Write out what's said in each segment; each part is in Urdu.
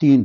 3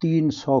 300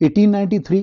1893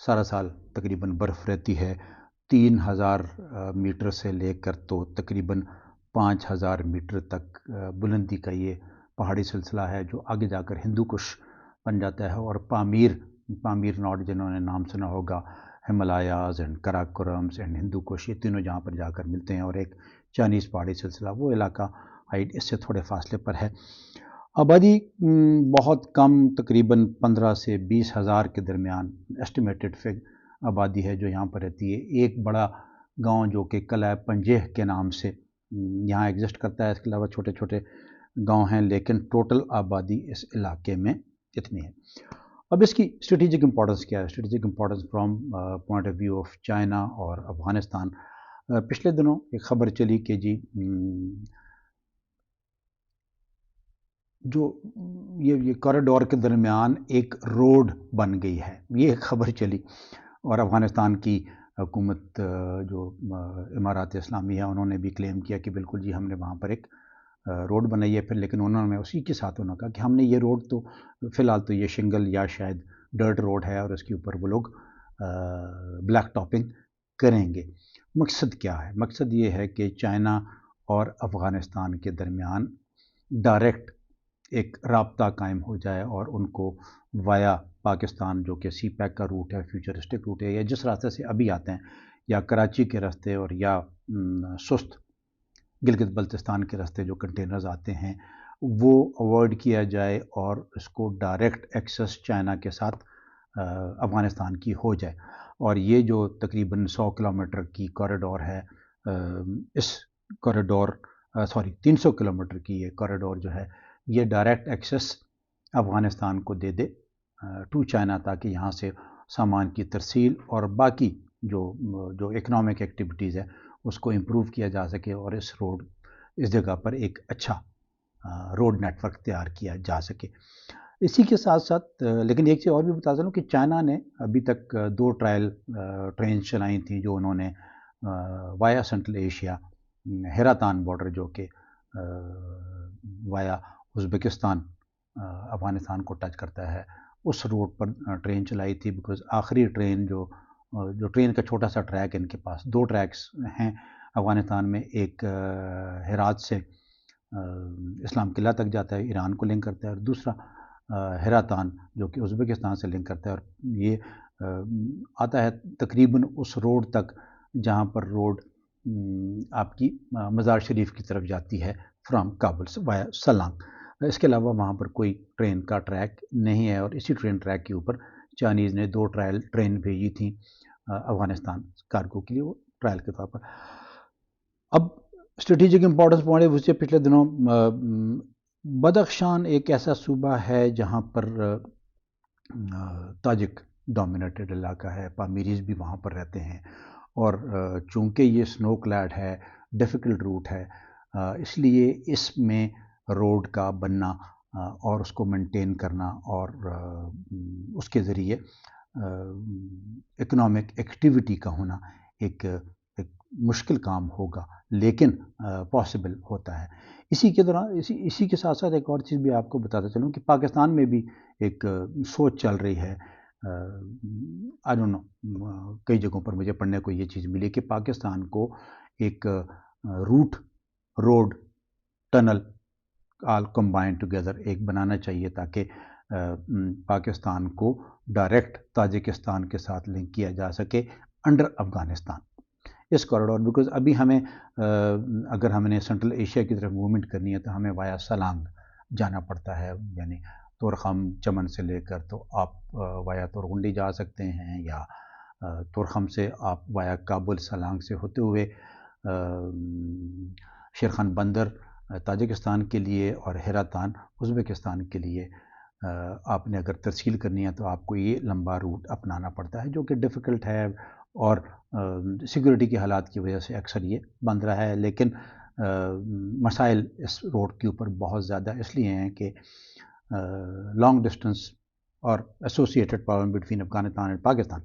سارا سال تقریباً برف رہتی ہے. 3000 میٹر سے لے کر تو تقریباً 5000 میٹر تک بلندی کا یہ پہاڑی سلسلہ ہے جو آگے جا کر ہندو کش بن جاتا ہے. اور پامیر ناٹ جنہوں نے نام سنا ہوگا، ہمالیاز اینڈ کراکورمس اینڈ ہندو کش، یہ تینوں جہاں پر جا کر ملتے ہیں، اور ایک چائنیز پہاڑی سلسلہ، وہ علاقہ ہائٹ اس سے تھوڑے فاصلے پر ہے. آبادی بہت کم، تقریباً 15 سے 20 ہزار کے درمیان ایسٹیمیٹڈ آبادی ہے جو یہاں پر رہتی ہے. ایک بڑا گاؤں جو کہ قلعہ پنجیح کے نام سے یہاں ایگزسٹ کرتا ہے، اس کے علاوہ چھوٹے چھوٹے گاؤں ہیں، لیکن ٹوٹل آبادی اس علاقے میں اتنی ہے. اب اس کی اسٹریٹجک امپورٹنس کیا ہے؟ Strategic importance from point of view of China اور افغانستان. پچھلے دنوں ایک خبر چلی کہ جی جو یہ کوریڈور کے درمیان ایک روڈ بن گئی ہے، یہ ایک خبر چلی. اور افغانستان کی حکومت جو امارات اسلامی ہے، انہوں نے بھی کلیم کیا کہ بالکل جی ہم نے وہاں پر ایک روڈ بنائی ہے. پھر لیکن انہوں نے اسی کے ساتھ کہا کہ ہم نے یہ روڈ تو فی الحال تو یہ شنگل یا شاید ڈرٹ روڈ ہے، اور اس کے اوپر وہ لوگ بلیک ٹاپنگ کریں گے. مقصد کیا ہے؟ مقصد یہ ہے کہ چائنا اور افغانستان کے درمیان ڈائریکٹ ایک رابطہ قائم ہو جائے، اور ان کو وایا پاکستان، جو کہ سی پیک کا روٹ ہے، فیوچرسٹک روٹ ہے، یا جس راستے سے ابھی آتے ہیں، یا کراچی کے راستے اور یا سست گلگت بلتستان کے راستے جو کنٹینرز آتے ہیں، وہ اوائڈ کیا جائے، اور اس کو ڈائریکٹ ایکسس چائنا کے ساتھ افغانستان کی ہو جائے. اور یہ جو تقریباً 100 کلومیٹر کی کوریڈور ہے، اس کوریڈور 300 کلومیٹر کی یہ کوریڈور جو ہے، یہ ڈائریکٹ ایکسس افغانستان کو دے دے ٹو چائنا، تاکہ یہاں سے سامان کی ترسیل اور باقی جو اکنامک ایکٹیویٹیز ہے اس کو امپروو کیا جا سکے، اور اس جگہ پر ایک اچھا روڈ نیٹ ورک تیار کیا جا سکے. اسی کے ساتھ ساتھ لیکن ایک چیز اور بھی بتا چلوں کہ چائنا نے ابھی تک 2 ٹرائل ٹرینز چلائی تھیں، جو انہوں نے وایا سینٹرل ایشیا ہیراتان بارڈر، جو کہ وایا ازبکستان افغانستان کو ٹچ کرتا ہے، اس روڈ پر ٹرین چلائی تھی. بیکاز آخری ٹرین جو ٹرین کا چھوٹا سا ٹریک، ان کے پاس 2 ٹریکس ہیں افغانستان میں، ایک ہرات سے اسلام قلعہ تک جاتا ہے، ایران کو لنک کرتا ہے، اور دوسرا ہیراتان جو کہ ازبکستان سے لنک کرتا ہے. اور یہ آتا ہے تقریباً اس روڈ تک جہاں پر روڈ آپ کی مزار شریف کی طرف جاتی ہے فرام کابل سے وایا سلانگ. اس کے علاوہ وہاں پر کوئی ٹرین کا ٹریک نہیں ہے، اور اسی ٹرین ٹریک کے اوپر چائنیز نے 2 ٹرائل ٹرین بھیجی تھیں افغانستان کارگو کے لیے، وہ ٹرائل کے طور پر. اب اسٹریٹجک امپورٹنس پوائنٹ اس سے پچھلے دنوں بدخشان ایک ایسا صوبہ ہے جہاں پر تاجک ڈومینیٹڈ علاقہ ہے، پامیریز بھی وہاں پر رہتے ہیں، اور چونکہ یہ سنو کلیڈ ہے، ڈیفیکلٹ روٹ ہے، اس لیے اس میں روڈ کا بننا اور اس کو مینٹین کرنا اور اس کے ذریعے اکنامک ایکٹیویٹی کا ہونا ایک مشکل کام ہوگا، لیکن پاسبل ہوتا ہے. اسی کے دوران اسی کے ساتھ ساتھ ایک اور چیز بھی آپ کو بتاتا چلوں کہ پاکستان میں بھی ایک سوچ چل رہی ہے. آئی ڈونٹ نو، کئی جگہوں پر مجھے پڑھنے کو یہ چیز ملی کہ پاکستان کو ایک روڈ ٹنل آل کمبائن ٹوگیدر ایک بنانا چاہیے، تاکہ پاکستان کو ڈائریکٹ تاجکستان کے ساتھ لنک کیا جا سکے انڈر افغانستان اس کوریڈور. بیکاز ابھی ہمیں اگر ہم نے سینٹرل ایشیا کی طرف موومنٹ کرنی ہے تو ہمیں وایا سلانگ جانا پڑتا ہے، یعنی تورخم چمن سے لے کر تو آپ وایا تورغنڈی جا سکتے ہیں، یا تورخم سے آپ وایا کابل سلانگ سے ہوتے ہوئے شیرخان بندر تاجکستان کے لیے اور ہیراتان ازبکستان کے لیے آپ نے اگر ترسیل کرنی ہے تو آپ کو یہ لمبا روٹ اپنانا پڑتا ہے، جو کہ ڈیفیکلٹ ہے، اور سیکورٹی کے حالات کی وجہ سے اکثر یہ بند رہا ہے. لیکن مسائل اس روڈ کے اوپر بہت زیادہ اس لیے ہیں کہ لانگ ڈسٹنس اور ایسوسیٹڈ پرابلم بٹوین افغانستان اور پاکستان.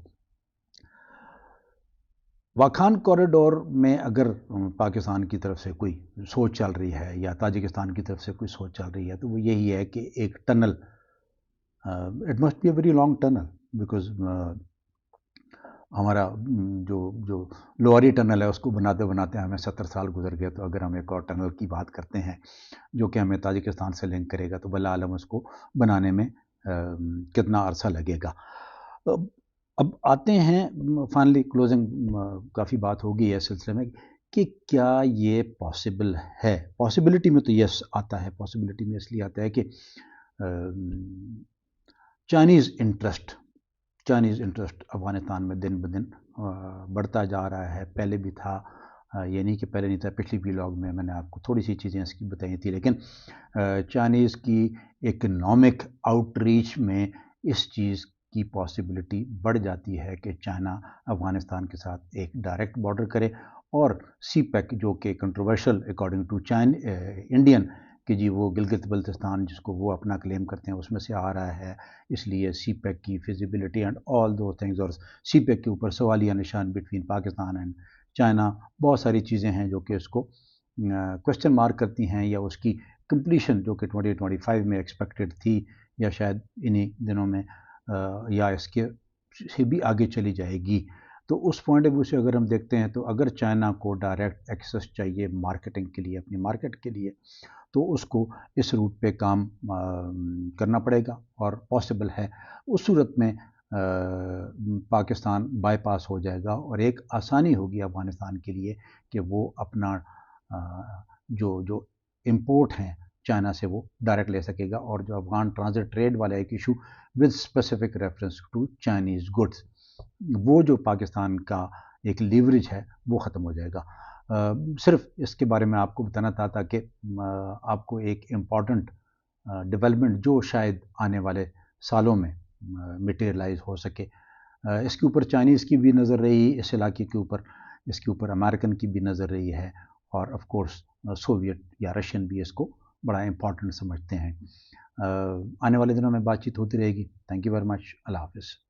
واخان کوریڈور میں اگر پاکستان کی طرف سے کوئی سوچ چل رہی ہے یا تاجکستان کی طرف سے کوئی سوچ چل رہی ہے تو وہ یہی ہے کہ ایک tunnel, it must be a very long tunnel, because ہمارا جو لواری ٹنل ہے اس کو بناتے بناتے ہمیں 70 سال گزر گئے، تو اگر ہم ایک اور ٹنل کی بات کرتے ہیں جو کہ ہمیں تاجکستان سے لنک کرے گا، تو بلا عالم اس کو بنانے میں کتنا عرصہ لگے گا۔ اب آتے ہیں فائنلی کلوزنگ، کافی بات ہوگی ہے اس سلسلے میں کہ کیا یہ پاسبل ہے۔ پاسبلٹی میں تو یس آتا ہے، پاسبلٹی میں اس لیے آتا ہے کہ چائنیز انٹرسٹ افغانستان میں دن بدن بڑھتا جا رہا ہے۔ پہلے بھی تھا، یہ نہیں کہ پہلے نہیں تھا، پچھلی ولاگ میں نے آپ کو تھوڑی سی چیزیں اس کی بتائی تھی، لیکن چائنیز کی اکنامک آؤٹ ریچ میں اس چیز کی پاسبلٹی بڑھ جاتی ہے کہ چائنا افغانستان کے ساتھ ایک ڈائریکٹ بارڈر کرے، اور سی پیک جو کہ کنٹروورشل اکارڈنگ ٹو انڈین کہ جی وہ گلگت بلتستان جس کو وہ اپنا کلیم کرتے ہیں اس میں سے آ رہا ہے، اس لیے سی پیک کی فیزیبلٹی اینڈ آل دو تھنگز، اور سی پیک کے اوپر سوالیہ نشان بٹوین پاکستان اینڈ چائنا، بہت ساری چیزیں ہیں جو کہ اس کو کوشچن مارک کرتی ہیں، یا اس کی کمپلیشن جو کہ 2025 میں ایکسپیکٹڈ تھی، یا شاید انہی دنوں میں یا اس کے سے بھی آگے چلی جائے گی۔ تو اس پوائنٹ آف ویو سے اگر ہم دیکھتے ہیں تو اگر چائنا کو ڈائریکٹ ایکسیس چاہیے مارکیٹنگ کے لیے، اپنی مارکیٹ کے لیے، تو اس کو اس روٹ پہ کام کرنا پڑے گا، اور پاسبل ہے۔ اس صورت میں پاکستان بائی پاس ہو جائے گا، اور ایک آسانی ہوگی افغانستان کے لیے کہ وہ اپنا جو امپورٹ ہیں چائنا سے وہ ڈائریکٹ لے سکے گا، اور جو افغان ٹرانزٹ ٹریڈ والا ایک issue with specific reference to Chinese goods, وہ جو پاکستان کا ایک لیوریج ہے وہ ختم ہو جائے گا۔ صرف اس کے بارے میں آپ کو بتانا تھا کہ آپ کو ایک امپورٹنٹ ڈیولپمنٹ جو شاید آنے والے سالوں میں مٹیریلائز ہو سکے، اس کے اوپر چائنیز کی بھی نظر رہی، اس علاقے کے اوپر اس کے اوپر امریکن کی بھی نظر رہی ہے، اور آف کورس سوویٹ یا رشین بھی اس کو بڑا امپورٹنٹ سمجھتے ہیں۔ آنے والے دنوں میں بات چیت ہوتی رہے گی۔ Thank you very much. اللہ حافظ۔